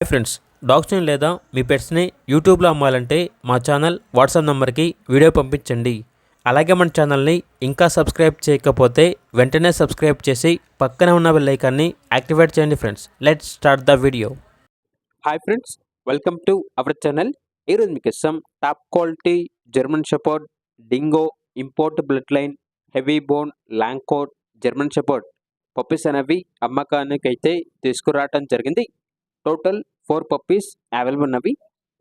Hi friends, డాగ్స్ని లేదా మీ పెట్స్ని యూట్యూబ్లో అమ్మాలంటే మా ఛానల్ వాట్సాప్ నెంబర్కి వీడియో పంపించండి. అలాగే మన ఛానల్ని ఇంకా సబ్స్క్రైబ్ చేయకపోతే వెంటనే సబ్స్క్రైబ్ చేసి పక్కనే ఉన్న బెల్ ఐకాన్ని యాక్టివేట్ చేయండి friends. Let's start the video. Hi friends, welcome to our channel. ఈరోజు మీకు ఇస్తాం top quality German shepherd, dingo, import blood line, heavy bone, long coat, German shepherd puppies అనేవి అమ్మకానికి అయితే తీసుకురావటం జరిగింది. టోటల్ 4 పప్పీస్ అవైలబుల్ ఉన్నవి.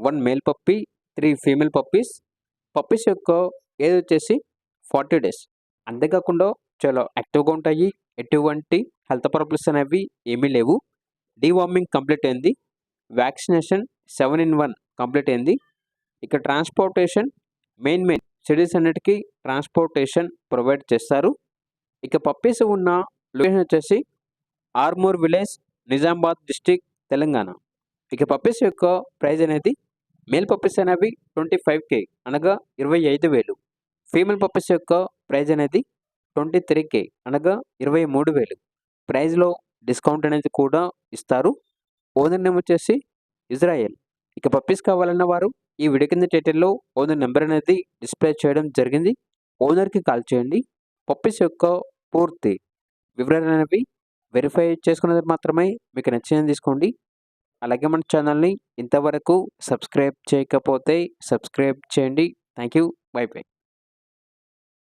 1 male puppy, 3 female puppies. Puppies యొక్క ఏజ్ వచ్చేసి 40 డేస్. అంతేకాకుండా చాలా యాక్టివ్గా ఉంటాయి. ఎటువంటి హెల్త్ ప్రాబ్లమ్స్ అనేవి ఏమీ లేవు. డీవార్మింగ్ కంప్లీట్ అయింది. వ్యాక్సినేషన్ 7-in-1 కంప్లీట్ అయింది. ఇక ట్రాన్స్పోర్టేషన్ మెయిన్ సిటీస్ అన్నిటికీ ట్రాన్స్పోర్టేషన్ ప్రొవైడ్ చేస్తారు. ఇక పప్పీస్ ఉన్న లొకేషన్ వచ్చేసి ఆర్మూర్ విలేజ్, నిజామాబాద్ డిస్టిక్, తెలంగాణ. ఇక పప్పీస్ యొక్క ప్రైస్ అనేది మేల్ పప్పీస్ అనేవి 25K అనగా 25,000. ఫీమేల్ పప్పీస్ యొక్క ప్రైస్ అనేది 23K అనగా 23,000. ప్రైస్లో డిస్కౌంట్ అనేది కూడా ఇస్తారు. ఓనర్ నేమ్ వచ్చేసి ఇజ్రాయెల్. ఇక పప్పీస్ కావాలన్న వారు ఈ వీడియో కింద టైటిల్లో ఓనర్ నెంబర్ అనేది డిస్ప్లే చేయడం జరిగింది. ఓనర్కి కాల్ చేయండి. పప్పీస్ యొక్క పూర్తి వివరాలు అనేవి వెరిఫై చేసుకున్నది మాత్రమే మీకు నచ్చింది తీసుకోండి. అలాగే మన ఛానల్ని ఇంతవరకు సబ్స్క్రైబ్ చేయకపోతే సబ్స్క్రైబ్ చేయండి. Thank you. By by.